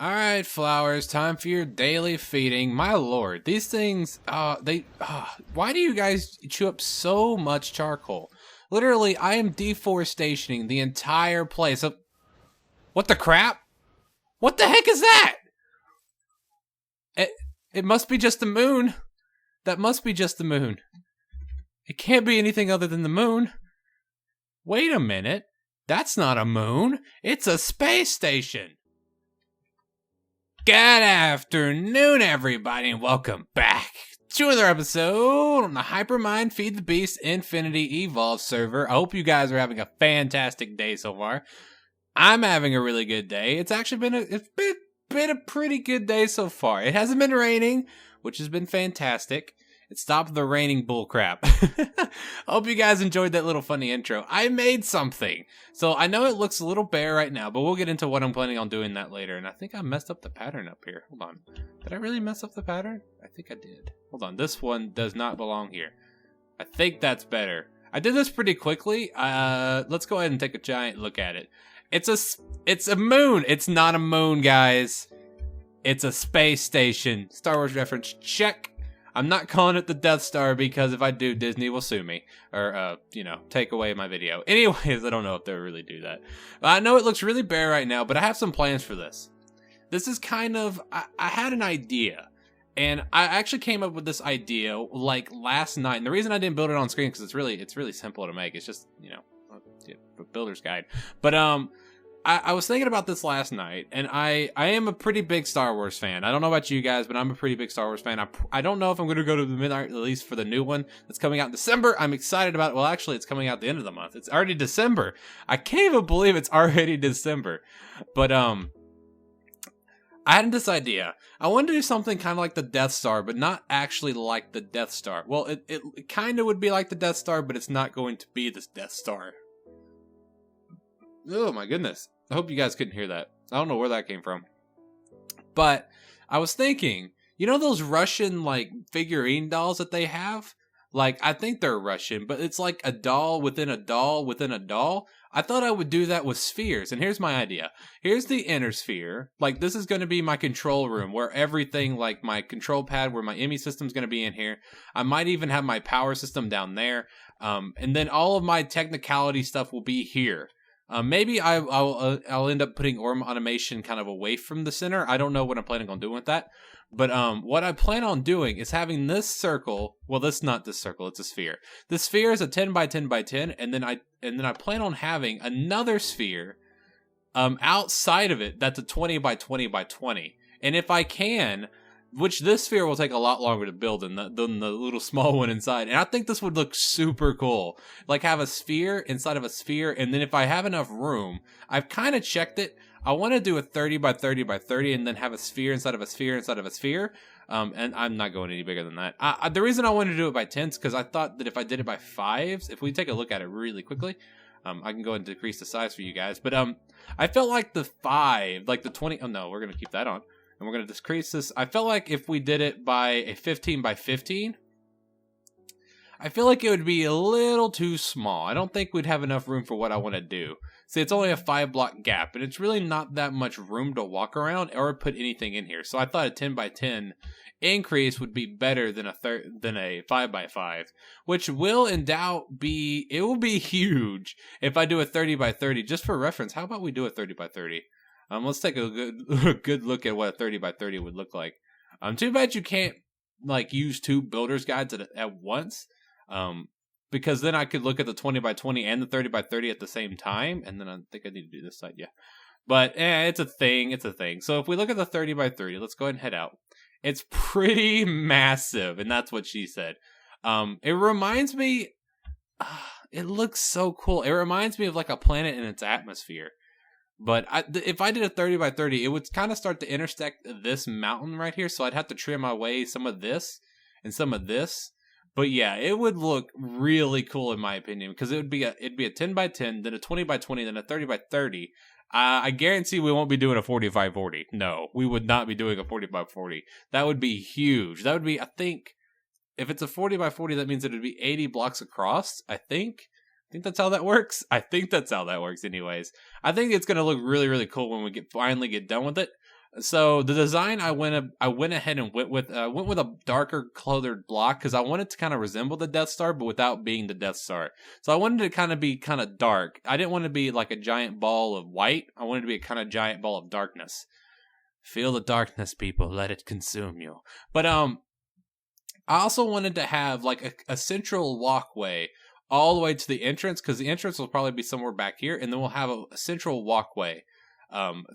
All right, flowers, time for your daily feeding. My lord, these things, why do you guys chew up so much charcoal? Literally, I am deforestationing the entire place. What the crap? What the heck is that? It must be just the moon. That must be just the moon. It can't be anything other than the moon. Wait a minute. That's not a moon. It's a space station. Good afternoon, everybody, and welcome back to another episode on the Hypermine Feed the Beast Infinity Evolve server. I hope you guys are having a fantastic day so far. I'm having a really good day. It's actually been a pretty good day so far. It hasn't been raining, which has been fantastic. It stopped the raining bullcrap. I hope you guys enjoyed that little funny intro. I made something. So I know it looks a little bare right now, but we'll get into what I'm planning on doing that later. And I think I messed up the pattern up here. Hold on. Did I really mess up the pattern? I think I did. Hold on. This one does not belong here. I think that's better. I did this pretty quickly. Let's go ahead and take a giant look at it. It's a moon. It's not a moon, guys. It's a space station. Star Wars reference, check. I'm not calling it the Death Star because if I do, Disney will sue me or, take away my video. Anyways, I don't know if they'll really do that. I know it looks really bare right now, but I have some plans for this. This is kind of, I had an idea, and I actually came up with this idea like last night. And the reason I didn't build it on screen because it's really simple to make. It's just, a builder's guide. But I was thinking about this last night, and I am a pretty big Star Wars fan. I don't know about you guys, but I'm a pretty big Star Wars fan. I don't know if I'm going to go to the midnight release for the new one that's coming out in December. I'm excited about it. Well, actually, it's coming out at the end of the month. It's already December. I can't even believe it's already December. But I had this idea. I wanted to do something kind of like the Death Star, but not actually like the Death Star. Well, it kind of would be like the Death Star, but it's not going to be this Death Star. Oh my goodness. I hope you guys couldn't hear that. I don't know where that came from. But I was thinking, you know those Russian figurine dolls that they have? I think they're Russian, but it's like a doll within a doll within a doll. I thought I would do that with spheres, and here's my idea. Here's the inner sphere. This is going to be my control room, where everything, my control pad, where my ME system's going to be in here. I might even have my power system down there. And then all of my technicality stuff will be here. Maybe I'll end up putting orb automation kind of away from the center. I don't know what I'm planning on doing with that. But what I plan on doing is having this circle. Well, that's not this circle. It's a sphere. The sphere is a 10 by 10 by 10, and then I plan on having another sphere outside of it that's a 20 by 20 by 20. And if I can, which this sphere will take a lot longer to build than the little small one inside. And I think this would look super cool. Have a sphere inside of a sphere. And then if I have enough room, I've kind of checked it. I want to do a 30 by 30 by 30 and then have a sphere inside of a sphere inside of a sphere. And I'm not going any bigger than that. The reason I wanted to do it by 10s because I thought that if I did it by 5s, if we take a look at it really quickly, I can go and decrease the size for you guys. But I felt like the 5, the 20, oh no, we're going to keep that on. And we're going to decrease this. I felt like if we did it by a 15 by 15, I feel like it would be a little too small. I don't think we'd have enough room for what I want to do. See, it's only a 5-block gap, and it's really not that much room to walk around or put anything in here. So I thought a 10 by 10 increase would be better than a 5 by 5, which will in doubt be, it will be huge if I do a 30 by 30. Just for reference, how about we do a 30 by 30? Let's take a good look at what a 30 by 30 would look like. Too bad you can't use two builder's guides at once. Because then I could look at the 20 by 20 and the 30 by 30 at the same time. And then I think I need to do this side, yeah. But it's a thing. It's a thing. So if we look at the 30 by 30, let's go ahead and head out. It's pretty massive, and that's what she said. It reminds me. It looks so cool. It reminds me of a planet in its atmosphere. But if I did a 30 by 30, it would kind of start to intersect this mountain right here. So I'd have to trim away some of this and some of this. But yeah, it would look really cool in my opinion. Because it'd be a 10 by 10, then a 20 by 20, then a 30 by 30. I guarantee we won't be doing a 40 by 40. No, we would not be doing a 40 by 40. That would be huge. That would be, I think, if it's a 40 by 40, that means it would be 80 blocks across, I think. I think that's how that works. I think that's how that works anyways. I think it's going to look really, really cool when we finally get done with it. So the design I went ahead and went with a darker colored block because I wanted to kind of resemble the Death Star, but without being the Death Star. So I wanted to kind of be kind of dark. I didn't want to be like a giant ball of white. I wanted to be a kind of giant ball of darkness. Feel the darkness, people. Let it consume you. But I also wanted to have like a central walkway all the way to the entrance, because the entrance will probably be somewhere back here, and then we'll have a central walkway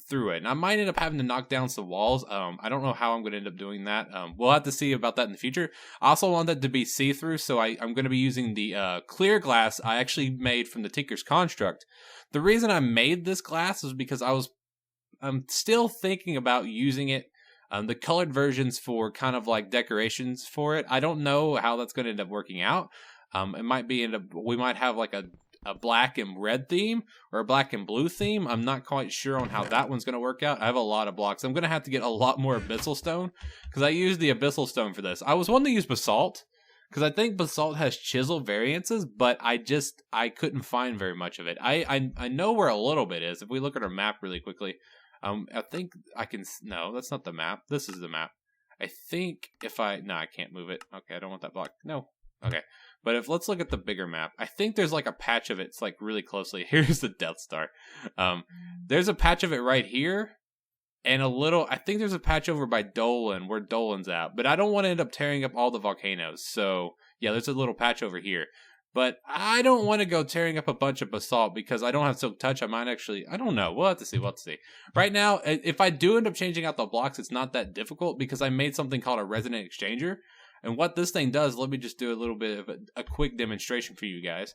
through it. And I might end up having to knock down some walls. I don't know how I'm going to end up doing that. We'll have to see about that in the future. I also want that to be see-through, so I'm going to be using the clear glass I actually made from the Tinker's Construct. The reason I made this glass is because I'm still thinking about using it. The colored versions for kind of like decorations for it. I don't know how that's going to end up working out. It might be we might have like a black and red theme or a black and blue theme. I'm not quite sure on how that one's going to work out. I have a lot of blocks. I'm going to have to get a lot more abyssal stone because I used the abyssal stone for this. I was wanting to use basalt because I think basalt has chisel variances, but I couldn't find very much of it. I know where a little bit is. If we look at our map really quickly, I think I can. No, that's not the map. This is the map. I think no, I can't move it. Okay, I don't want that block. No. Okay. But let's look at the bigger map. I think there's like a patch of it. It's like really closely. Here's the Death Star. There's a patch of it right here. And I think there's a patch over by Dolan, where Dolan's at. But I don't want to end up tearing up all the volcanoes. So, yeah, there's a little patch over here. But I don't want to go tearing up a bunch of basalt because I don't have Silk Touch. I might actually, I don't know. We'll have to see. Right now, if I do end up changing out the blocks, it's not that difficult because I made something called a resonant exchanger. And what this thing does, let me just do a little bit of a quick demonstration for you guys.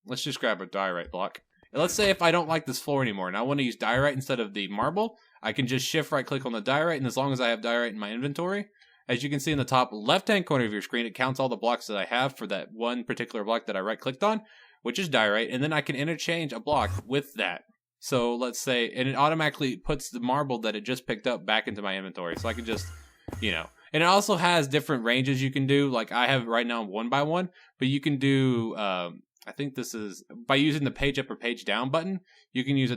Let's just grab a diorite block. And let's say if I don't like this floor anymore and I want to use diorite instead of the marble, I can just shift right click on the diorite, and as long as I have diorite in my inventory, as you can see in the top left-hand corner of your screen, it counts all the blocks that I have for that one particular block that I right-clicked on, which is diorite, and then I can interchange a block with that. So let's say, and it automatically puts the marble that it just picked up back into my inventory, so I can just, And it also has different ranges you can do. Like I have right now 1x1, but you can do, I think this is, by using the page up or page down button, you can use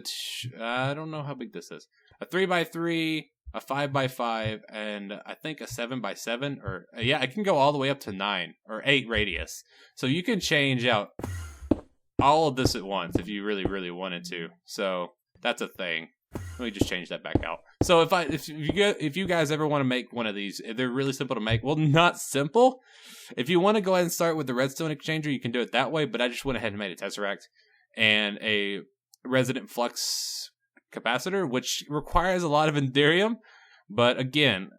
I don't know how big this is. A 3x3, a 5x5, and I think a 7x7, or yeah, it can go all the way up to 9 or 8 radius. So you can change out all of this at once if you really, really wanted to. So that's a thing. Let me just change that back out. So if you guys ever want to make one of these, they're really simple to make. Well, not simple. If you want to go ahead and start with the redstone exchanger, you can do it that way. But I just went ahead and made a tesseract and a resonant flux capacitor, which requires a lot of Enderium. But again,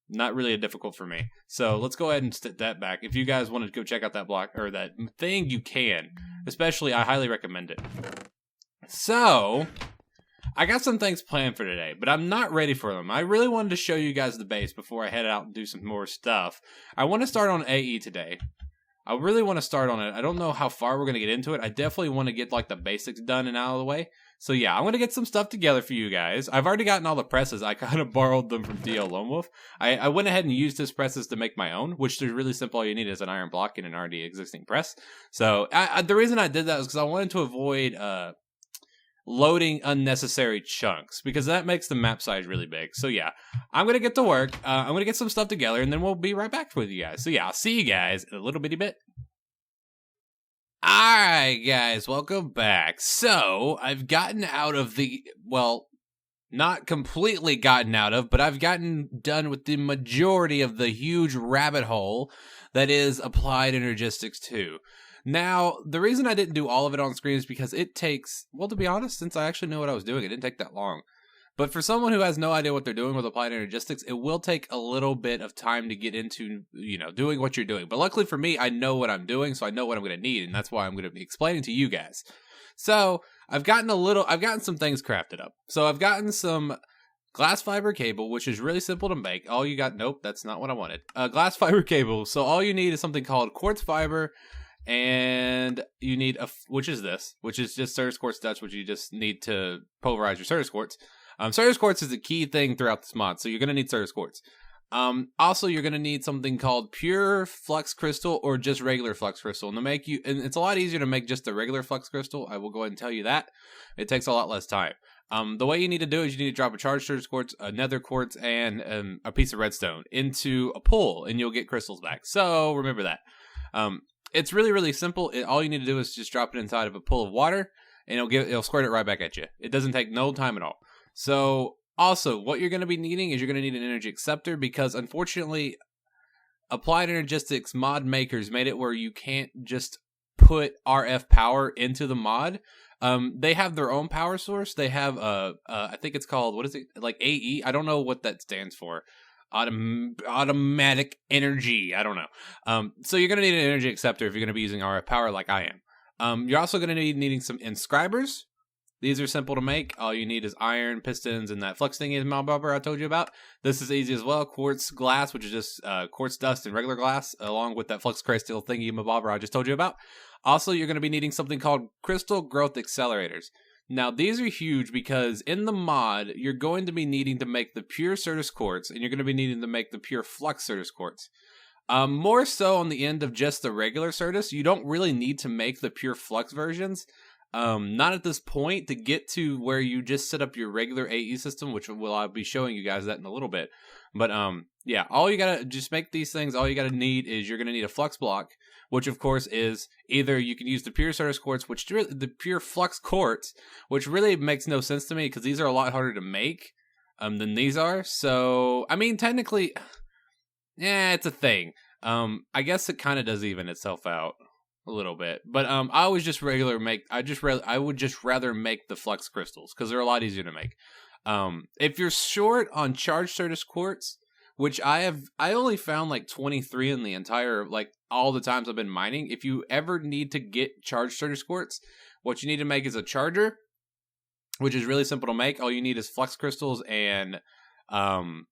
not really difficult for me. So let's go ahead and stick that back. If you guys want to go check out that block or that thing, you can. Especially, I highly recommend it. So I got some things planned for today, but I'm not ready for them. I really wanted to show you guys the base before I head out and do some more stuff. I want to start on AE today. I really want to start on it. I don't know how far we're going to get into it. I definitely want to get like the basics done and out of the way. So yeah, I'm going to get some stuff together for you guys. I've already gotten all the presses. I kind of borrowed them from DL Lone Wolf. I went ahead and used his presses to make my own, which is really simple. All you need is an iron block and an already existing press. So the reason I did that was because I wanted to avoid loading unnecessary chunks, because that makes the map size really big. So yeah, I'm going to get to work. I'm going to get some stuff together, and then we'll be right back with you guys. So yeah, I'll see you guys in a little bitty bit. Alright guys, welcome back. So, I've gotten out of not completely gotten out of, but I've gotten done with the majority of the huge rabbit hole that is Applied Energistics 2. Now, the reason I didn't do all of it on screen is because it takes, well, to be honest, since I actually knew what I was doing, it didn't take that long. But for someone who has no idea what they're doing with Applied Energistics, it will take a little bit of time to get into, doing what you're doing. But luckily for me, I know what I'm doing, so I know what I'm going to need, and that's why I'm going to be explaining to you guys. So, I've gotten some things crafted up. So, I've gotten some glass fiber cable, which is really simple to make. Nope, that's not what I wanted. Glass fiber cable. So, all you need is something called quartz fiber, and you need which is just Certus Quartz Dutch, which you just need to pulverize your Certus Quartz. Certus Quartz is a key thing throughout this mod, so you're going to need Certus Quartz. Also, you're going to need something called pure flux crystal or just regular flux crystal. And it's a lot easier to make just the regular flux crystal. I will go ahead and tell you that. It takes a lot less time. The way you need to do it is you need to drop a charged surge quartz, a nether quartz, and a piece of redstone into a pool, and you'll get crystals back. So remember that. It's really, really simple. All you need to do is just drop it inside of a pool of water, and it'll squirt it right back at you. It doesn't take no time at all. So also, what you're going to be needing is you're going to need an energy acceptor, because unfortunately, Applied Energistics mod makers made it where you can't just put RF power into the mod. They have their own power source. They have I think it's called, what is it, like AE? I don't know what that stands for. Automatic energy. I don't know. So you're going to need an energy acceptor if you're going to be using RF power like I am. You're also going to be needing some inscribers. These are simple to make. All you need is iron, pistons, and that flux thingy in my bubber I told you about. This is easy as well. Quartz glass, which is just quartz dust and regular glass, along with that flux crystal thingy in my bobber I just told you about. Also, you're going to be needing something called crystal growth accelerators. Now, these are huge because in the mod, you're going to be needing to make the pure Certus quartz, and you're going to be needing to make the pure flux Certus quartz. More so on the end of just the regular Certus, you don't really need to make the pure flux versions. Not at this point to get to where you just set up your regular AE system, which I'll be showing you guys that in a little bit. But yeah, all you gotta just make these things. All you gotta need is you're gonna need a flux block, which of course is either you can use the pure Certus quartz, the pure flux quartz, which really makes no sense to me because these are a lot harder to make than these are. So I mean, technically, yeah, it's a thing. I guess it kind of does even itself out a little bit, but I would just rather make the flux crystals because they're a lot easier to make. If you're short on charged Certus quartz, which I only found like 23 in the entire, like all the times I've been mining. If you ever need to get charged Certus quartz, what you need to make is a charger, which is really simple to make. All you need is flux crystals and some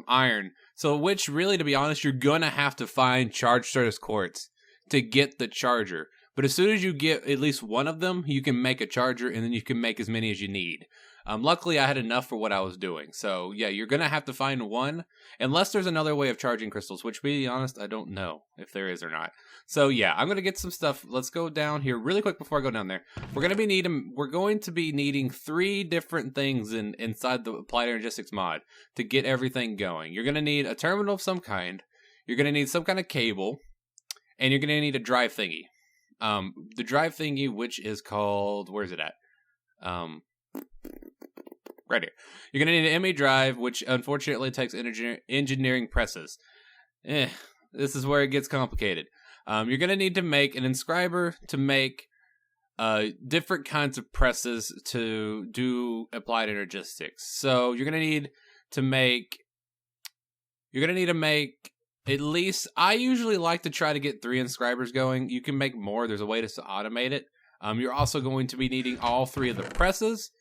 iron. So which really, to be honest, you're gonna have to find charged Certus quartz to get the charger. But as soon as you get at least one of them, you can make a charger, and then you can make as many as you need. Luckily, I had enough for what I was doing. So, yeah, you're going to have to find one, unless there's another way of charging crystals, which, to be honest, I don't know if there is or not. So, yeah, I'm going to get some stuff. Let's go down here really quick before I go down there. We're going to be needing 3 different things inside the Applied Energistics mod to get everything going. You're going to need a terminal of some kind. You're going to need some kind of cable. And you're going to need a drive thingy. The drive thingy, which is called, where's it at? Right here. You're going to need an ME drive, which unfortunately takes engineering presses. This is where it gets complicated. You're going to need to make an inscriber to make different kinds of presses to do Applied Energistics. So you're going to need to make at least, I usually like to try to get 3 inscribers going. You can make more. There's a way to automate it. You're also going to be needing all 3 of the presses,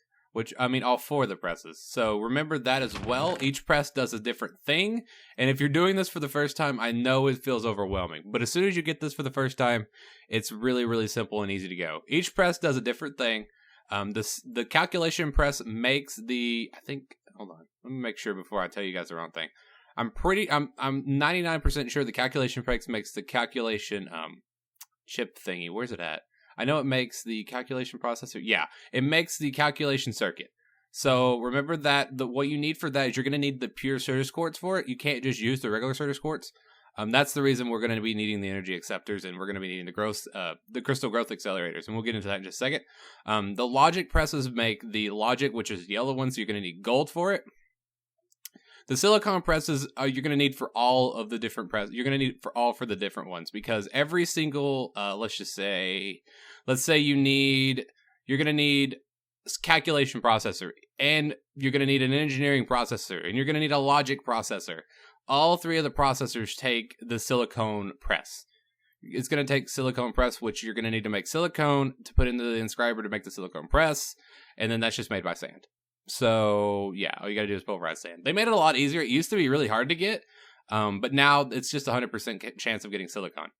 all 4 of the presses. So remember that as well. Each press does a different thing. And if you're doing this for the first time, I know it feels overwhelming. But as soon as you get this for the first time, it's really, really simple and easy to go. Each press does a different thing. The calculation press makes hold on. Let me make sure before I tell you guys the wrong thing. I'm 99% sure the calculation press makes the calculation chip thingy. Where's it at? I know it makes the calculation processor. Yeah, it makes the calculation circuit. So remember that what you need for that is you're going to need the pure Certus quartz for it. You can't just use the regular Certus quartz. That's the reason we're going to be needing the energy acceptors, and we're going to be needing the crystal growth accelerators, and we'll get into that in just a second. The logic presses make the logic, which is yellow ones, so you're going to need gold for it. The silicon presses you're going to need for all of the different presses. You're going to need for the different ones because every single, let's say you're going to need calculation processor, and you're going to need an engineering processor, and you're going to need a logic processor. All 3 of the processors take the silicone press. It's going to take silicone press, which you're going to need to make silicone to put into the inscriber to make the silicone press, and then that's just made by sand. So, yeah, all you got to do is pulverize sand. They made it a lot easier. It used to be really hard to get, but now it's just 100% chance of getting silicon.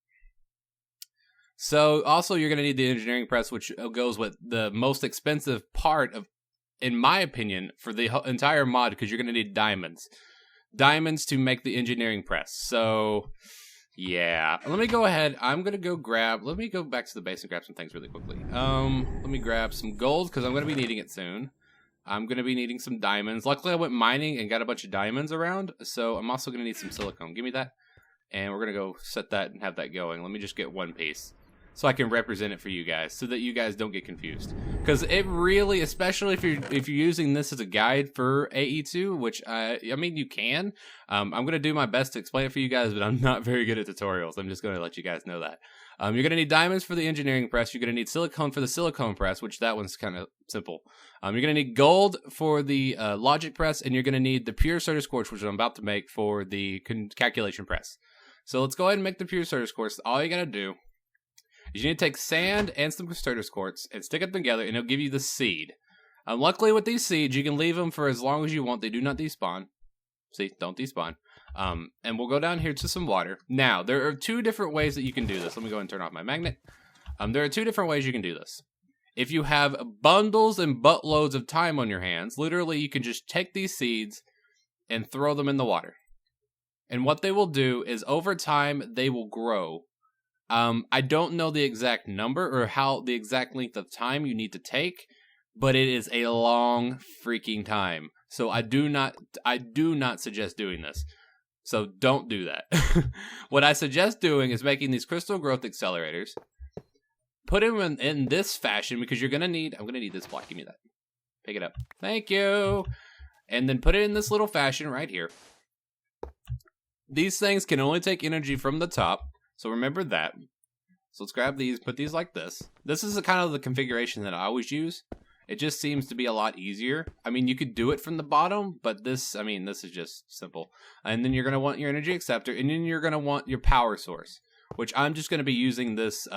So, also, you're going to need the engineering press, which goes with the most expensive part of, in my opinion, for the entire mod, because you're going to need diamonds. Diamonds to make the engineering press. So, yeah. Let me go ahead. Let me go back to the base and grab some things really quickly. Let me grab some gold, because I'm going to be needing it soon. I'm going to be needing some diamonds. Luckily, I went mining and got a bunch of diamonds around, so I'm also going to need some silicone. Give me that, and we're going to go set that and have that going. Let me just get one piece so I can represent it for you guys so that you guys don't get confused. Because it really, especially if you're using this as a guide for AE2, which, I mean, you can. I'm going to do my best to explain it for you guys, but I'm not very good at tutorials. I'm just going to let you guys know that. You're going to need diamonds for the engineering press. You're going to need silicone for the silicone press, which that one's kind of simple. You're going to need gold for the logic press, and you're going to need the pure Surtur quartz, which I'm about to make for the calculation press. So let's go ahead and make the pure Surtur quartz. All you got to do is you need to take sand and some Surtur quartz and stick it together, and it'll give you the seed. Luckily, with these seeds, you can leave them for as long as you want. They do not despawn. See, don't despawn. And we'll go down here to some water. Now, there are 2 different ways that you can do this. Let me go and turn off my magnet. There are 2 different ways you can do this. If you have bundles and buttloads of time on your hands, literally you can just take these seeds and throw them in the water. And what they will do is over time, they will grow. I don't know the exact number or how the exact length of time you need to take, but it is a long freaking time. So I do not suggest doing this. So don't do that. What I suggest doing is making these crystal growth accelerators. Put them in this fashion because I'm going to need this block. Give me that. Pick it up. Thank you. And then put it in this little fashion right here. These things can only take energy from the top. So remember that. So let's grab these, put these like this. This is the kind of the configuration that I always use. It just seems to be a lot easier. I mean, you could do it from the bottom, but this is just simple. And then you're going to want your energy acceptor, and then you're going to want your power source, which I'm just going to be using this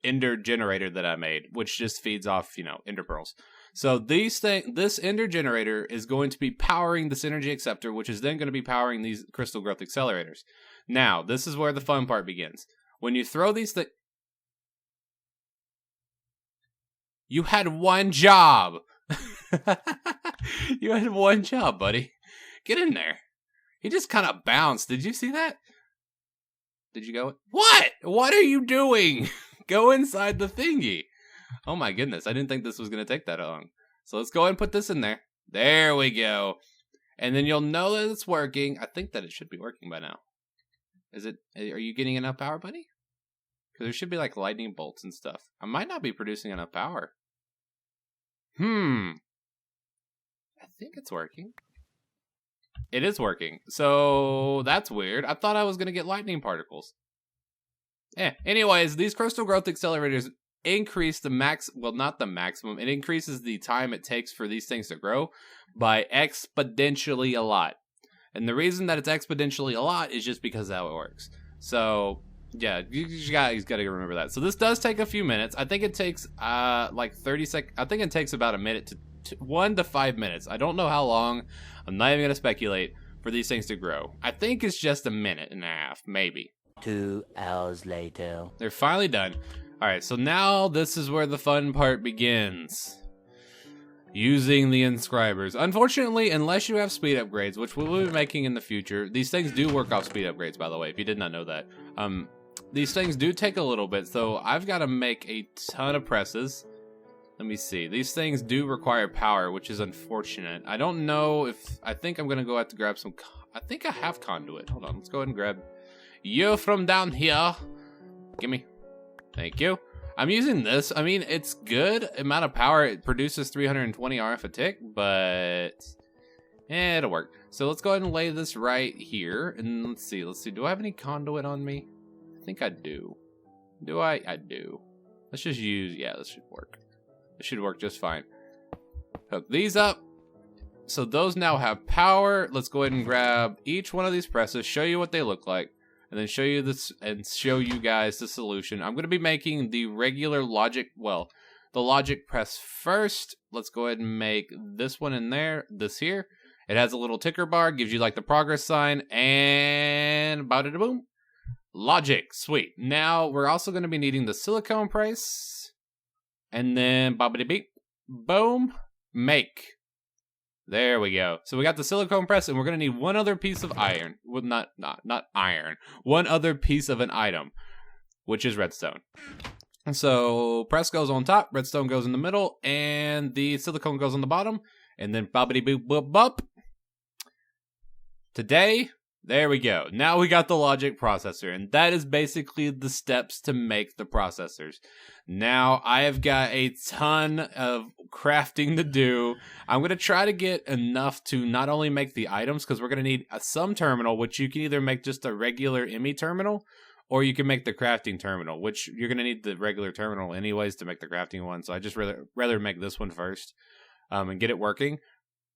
ender generator that I made, which just feeds off, ender pearls. So this ender generator is going to be powering this energy acceptor, which is then going to be powering these crystal growth accelerators. Now, this is where the fun part begins. When you throw these things... You had one job! You had one job, buddy. Get in there. He just kind of bounced. Did you see that? Did you go... What? What are you doing? Go inside the thingy. Oh my goodness. I didn't think this was going to take that long. So let's go ahead and put this in there. There we go. And then you'll know that it's working. I think that it should be working by now. Are you getting enough power, buddy? Because there should be like lightning bolts and stuff. I might not be producing enough power. I think it's working. It is working. So that's weird. I thought I was going to get lightning particles. Anyways, these crystal growth accelerators increase the not the maximum. It increases the time it takes for these things to grow by exponentially a lot. And the reason that it's exponentially a lot is just because of how it works. So, yeah, you guys got to remember that. So this does take a few minutes. I think it takes like 30 seconds. I think it takes about a minute to 1 to 5 minutes. I don't know how long. I'm not even going to speculate for these things to grow. I think it's just a minute and a half, maybe. 2 hours later. They're finally done. All right, so now this is where the fun part begins. Using the inscribers. Unfortunately, unless you have speed upgrades, which we will be making in the future, these things do work off speed upgrades, by the way, if you did not know that. These things do take a little bit, so I've got to make a ton of presses. Let me see. These things do require power, which is unfortunate. I don't know if... I think I'm going to go have to grab some... I think I have conduit. Hold on, let's go ahead and grab you from down here. Gimme. Thank you. I'm using this. I mean, it's good amount of power. It produces 320 RF a tick, but it'll work. So let's go ahead and lay this right here. And let's see. Do I have any conduit on me? I think I do. Do I? I do. Let's just use... Yeah, this should work. This should work just fine. Hook these up. So those now have power. Let's go ahead and grab each one of these presses, show you what they look like, and then show you this and show you guys the solution. I'm going to be making the regular logic, well, the logic press first. Let's go ahead and make this one in there, this here. It has a little ticker bar, gives you like the progress sign, and bada-da-boom. Logic, sweet. Now we're also going to be needing the silicone press. And then, bobbity-beep, boom, make. There we go. So we got the silicone press, and we're going to need one other piece of iron. Well, not iron. One other piece of an item, which is redstone. So press goes on top, redstone goes in the middle, and the silicone goes on the bottom, and then bobbity boop boop bop. Today, there we go. Now we got the logic processor, and that is basically the steps to make the processors. Now I have got a ton of crafting to do. I'm going to try to get enough to not only make the items, because we're going to need some terminal, which you can either make just a regular ME terminal, or you can make the crafting terminal, which you're going to need the regular terminal anyways to make the crafting one. So I just rather make this one first and get it working.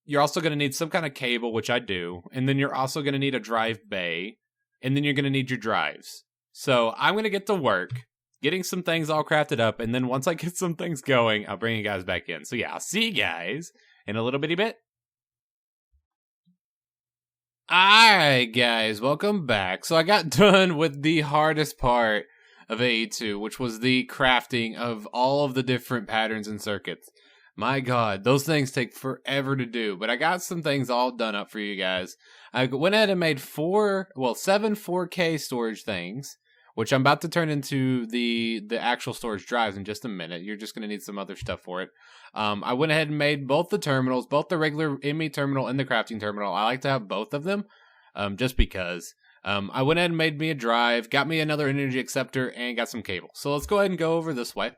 You're also going to need some kind of cable, which I do. And then you're also going to need a drive bay. And then you're going to need your drives. So I'm going to get to work getting some things all crafted up. And then once I get some things going, I'll bring you guys back in. So yeah, I'll see you guys in a little bitty bit. Alright guys, welcome back. So I got done with the hardest part of AE2, which was the crafting of all of the different patterns and circuits. My god, those things take forever to do, but I got some things all done up for you guys. I went ahead and made 7 4K storage things, which I'm about to turn into the actual storage drives in just a minute. You're just going to need some other stuff for it. I went ahead and made both the terminals, both the regular ME terminal and the crafting terminal. I like to have both of them, just because. I went ahead and made me a drive, got me another energy acceptor, and got some cable. So let's go ahead and go over this way.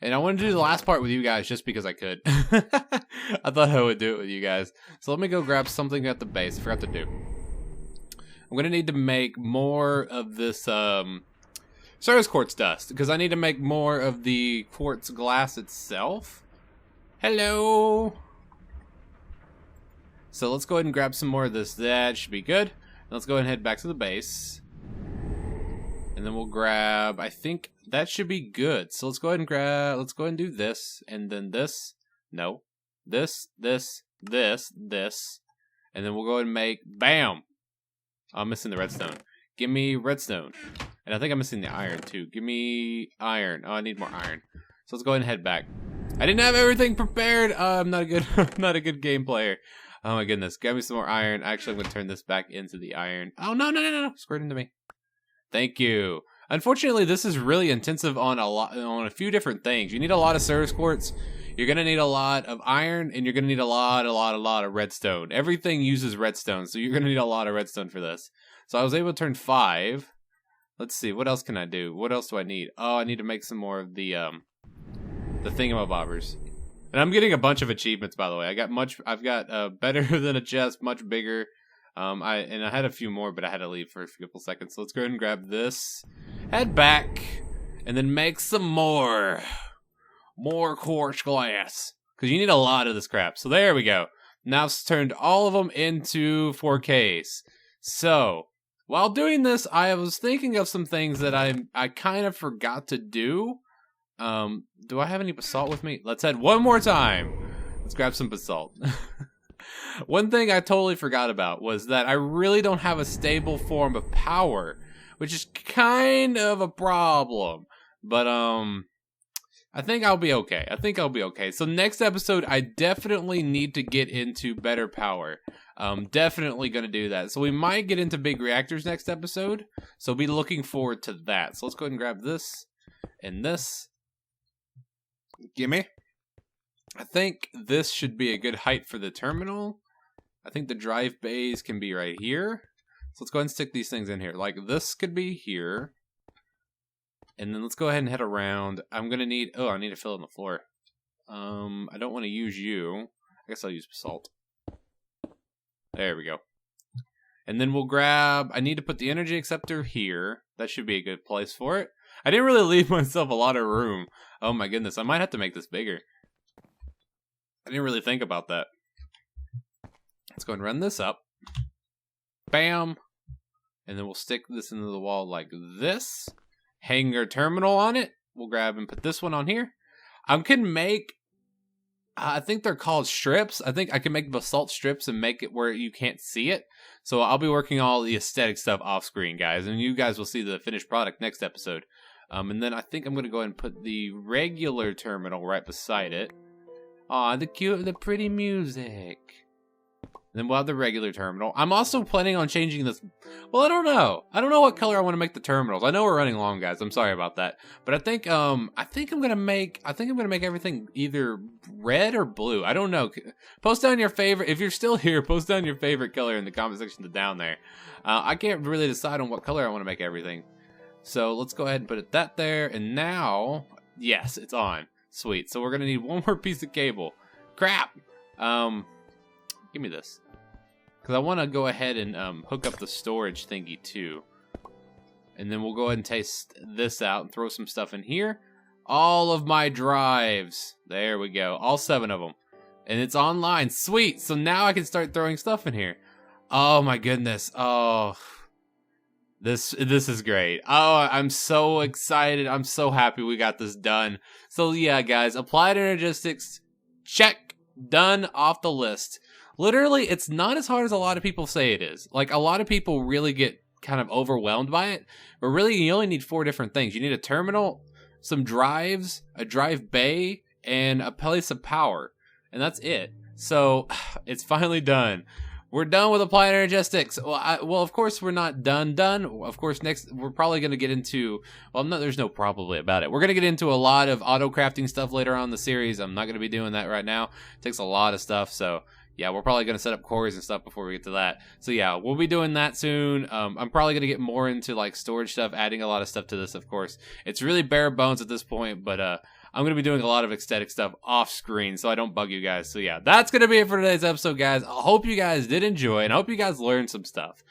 And I wanted to do the last part with you guys just because I could. I thought I would do it with you guys. So let me go grab something at the base. I forgot to do. I'm going to need to make more of this service quartz dust, because I need to make more of the quartz glass itself. Hello. So let's go ahead and grab some more of this. That should be good. Let's go ahead and head back to the base. And then we'll grab, I think that should be good. So let's go ahead and do this, and then this. No. This. And then we'll go ahead and make, bam. Oh, I'm missing the redstone. Give me redstone. And I think I'm missing the iron too. Give me iron. Oh, I need more iron. So let's go ahead and head back. I didn't have everything prepared. I'm not a good game player. Oh my goodness. Give me some more iron. Actually, I'm going to turn this back into the iron. Oh, no. Squirt into me. Thank you. Unfortunately, this is really intensive on a few different things. You need a lot of service quartz. You're going to need a lot of iron, and you're going to need a lot of redstone. Everything uses redstone, so you're going to need a lot of redstone for this. So I was able to turn 5. Let's see, what else can I do? What else do I need? Oh, I need to make some more of the thingamabobbers. And I'm getting a bunch of achievements, by the way. I've got better than a chest, much bigger. I had a few more, but I had to leave for a couple seconds. So let's go ahead and grab this, head back, and then make some more quartz glass, because you need a lot of this crap. So there we go. Now it's turned all of them into 4Ks. So while doing this, I was thinking of some things that I kind of forgot to do. Do I have any basalt with me? Let's head one more time. Let's grab some basalt. One thing I totally forgot about was that I really don't have a stable form of power, which is kind of a problem. But I think I'll be okay. So next episode, I definitely need to get into better power. Definitely going to do that. So we might get into big reactors next episode. So be looking forward to that. So let's go ahead and grab this and this. Gimme. I think this should be a good height for the terminal. I think the drive bays can be right here. So let's go ahead and stick these things in here. Like this could be here. And then let's go ahead and head around. I'm going to need... Oh, I need to fill in the floor. I don't want to use you. I guess I'll use basalt. There we go. And then we'll grab... I need to put the energy acceptor here. That should be a good place for it. I didn't really leave myself a lot of room. Oh my goodness. I might have to make this bigger. I didn't really think about that. Let's go and run this up. Bam. And then we'll stick this into the wall like this. Hang our terminal on it. We'll grab and put this one on here. I can make... I think they're called strips. I think I can make basalt strips and make it where you can't see it. So I'll be working all the aesthetic stuff off screen, guys. And you guys will see the finished product next episode. And then I think I'm going to go ahead and put the regular terminal right beside it. Aw, the pretty music. Then we'll have the regular terminal. I'm also planning on changing this. Well, I don't know. I don't know what color I want to make the terminals. I know we're running long, guys. I'm sorry about that. But I think I'm gonna make everything either red or blue. I don't know. Post down your favorite. If you're still here, post down your favorite color in the comment section down there. I can't really decide on what color I want to make everything. So let's go ahead and put that there. And now, yes, it's on. Sweet. So we're gonna need one more piece of cable. Crap. Give me this. Because I want to go ahead and hook up the storage thingy too. And then we'll go ahead and test this out and throw some stuff in here. All of my drives. There we go. All 7 of them. And it's online. Sweet. So now I can start throwing stuff in here. Oh my goodness. Oh. This is great. Oh, I'm so excited. I'm so happy we got this done. So yeah, guys. Applied Energistics. Check. Done. Off the list. Literally, it's not as hard as a lot of people say it is. Like, a lot of people really get kind of overwhelmed by it. But really, you only need 4 different things. You need a terminal, some drives, a drive bay, and a place of power. And that's it. So, it's finally done. We're done with Applied Energistics. Well, of course, we're not done. Of course, next, we're probably going to get into... Well, no, there's no probably about it. We're going to get into a lot of auto-crafting stuff later on in the series. I'm not going to be doing that right now. It takes a lot of stuff, so... Yeah, we're probably going to set up cores and stuff before we get to that. So yeah, we'll be doing that soon. I'm probably going to get more into like storage stuff, adding a lot of stuff to this, of course. It's really bare bones at this point, but I'm going to be doing a lot of aesthetic stuff off screen so I don't bug you guys. So yeah, that's going to be it for today's episode, guys. I hope you guys did enjoy, and I hope you guys learned some stuff.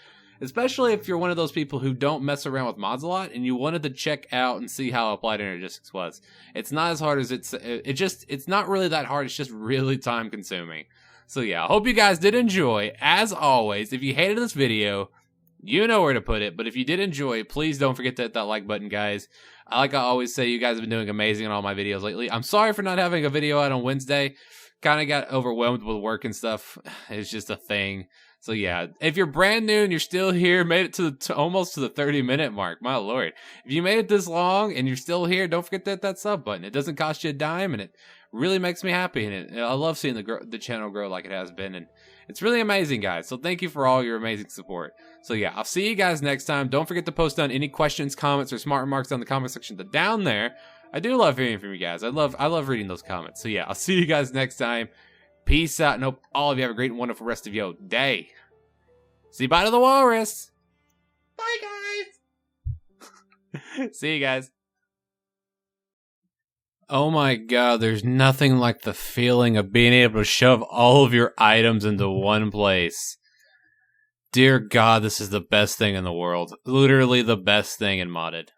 Especially if you're one of those people who don't mess around with mods a lot and you wanted to check out and see how Applied Energistics was. It's not as hard as it's not really that hard. It's just really time consuming. So yeah, I hope you guys did enjoy. As always, if you hated this video, you know where to put it. But if you did enjoy, please don't forget to hit that like button, guys. Like I always say, you guys have been doing amazing on all my videos lately. I'm sorry for not having a video out on Wednesday. Kind of got overwhelmed with work and stuff. It's just a thing. So yeah, if you're brand new and you're still here, made it to almost to the 30-minute mark, my lord. If you made it this long and you're still here, don't forget to hit that sub button. It doesn't cost you a dime, and it really makes me happy. And I love seeing the channel grow like it has been, and it's really amazing, guys. So thank you for all your amazing support. So yeah, I'll see you guys next time. Don't forget to post down any questions, comments, or smart remarks down in the comment section down there. I do love hearing from you guys. I love reading those comments. So yeah, I'll see you guys next time. Peace out, and hope all of you have a great and wonderful rest of your day. See bye to the walrus. Bye, guys. See you guys. Oh my god, there's nothing like the feeling of being able to shove all of your items into one place. Dear God, this is the best thing in the world. Literally the best thing in modded.